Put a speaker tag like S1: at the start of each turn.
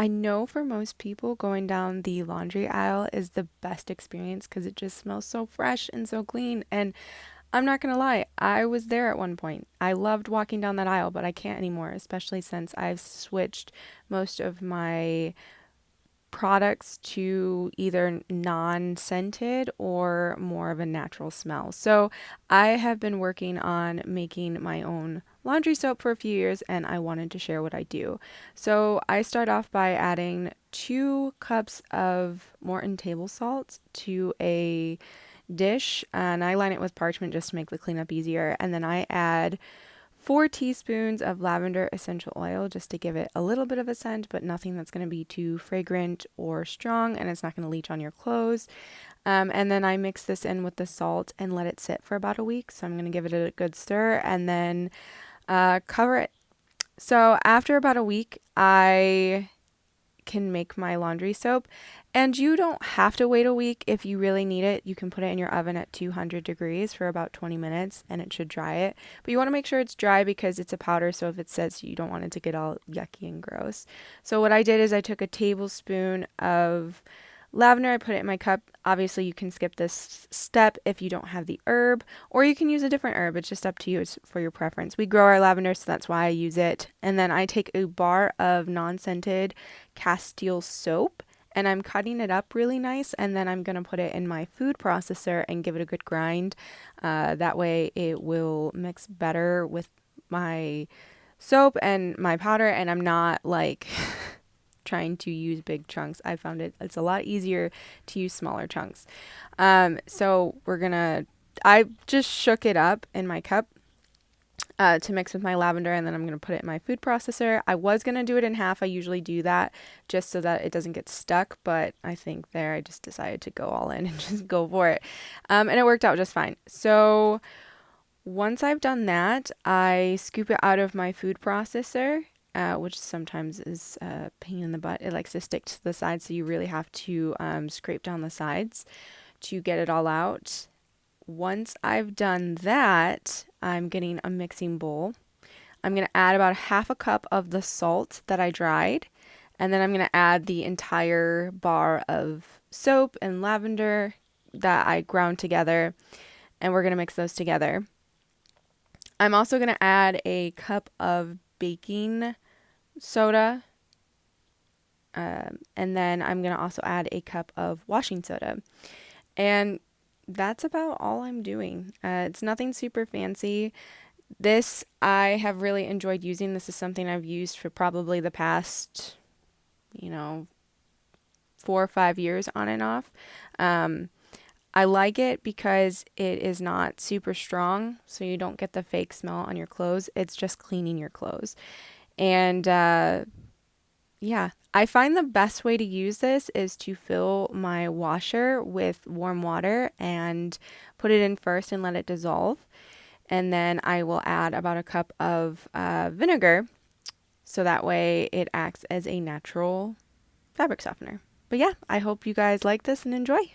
S1: I know for most people, going down the laundry aisle is the best experience because it just smells so fresh and so clean. And I'm not gonna lie, I was there at one point. I loved walking down that aisle, but I can't anymore, especially since I've switched most of my products to either non-scented or more of a natural smell. So I have been working on making my own laundry soap for a few years, and I wanted to share what I do. So I start off by adding 2 cups of Morton table salt to a dish, and I line it with parchment just to make the cleanup easier. And then I add 4 teaspoons of lavender essential oil just to give it a little bit of a scent, but nothing that's going to be too fragrant or strong, and it's not going to leach on your clothes. And then I mix this in with the salt and let it sit for about a week. So I'm going to give it a good stir and then cover it. So after about a week, I can make my laundry soap. And you don't have to wait a week if you really need it. You can put it in your oven at 200 degrees for about 20 minutes and it should dry it. But you want to make sure it's dry because it's a powder, so if it says you don't want it to get all yucky and gross. So what I did is I took a tablespoon of lavender, I put it in my cup. Obviously, you can skip this step if you don't have the herb, or you can use a different herb. It's just up to you. It's for your preference. We grow our lavender, so that's why I use it. And then I take a bar of non-scented Castile soap and I'm cutting it up really nice, and then I'm going to put it in my food processor and give it a good grind. That way it will mix better with my soap and my powder, and I'm not like trying to use big chunks. I found it's a lot easier to use smaller chunks. So I just shook it up in my cup to mix with my lavender, and then I'm going to put it in my food processor. I was going to do it in half. I usually do that just so that it doesn't get stuck, but I think there I just decided to go all in and just go for it. And it worked out just fine. So once I've done that, I scoop it out of my food processor, which sometimes is a pain in the butt. It likes to stick to the sides, so you really have to scrape down the sides to get it all out. Once I've done that, I'm getting a mixing bowl. I'm going to add about half a cup of the salt that I dried, and then I'm going to add the entire bar of soap and lavender that I ground together, and we're going to mix those together. I'm also going to add a cup of baking soda, and then I'm going to also add a cup of washing soda. And that's about all I'm doing. It's nothing super fancy. This I have really enjoyed using. This is something I've used for probably the past, 4 or 5 years on and off. I like it because it is not super strong, so you don't get the fake smell on your clothes. It's just cleaning your clothes. And yeah, I find the best way to use this is to fill my washer with warm water and put it in first and let it dissolve. And then I will add about a cup of vinegar so that way it acts as a natural fabric softener. But yeah, I hope you guys like this and enjoy.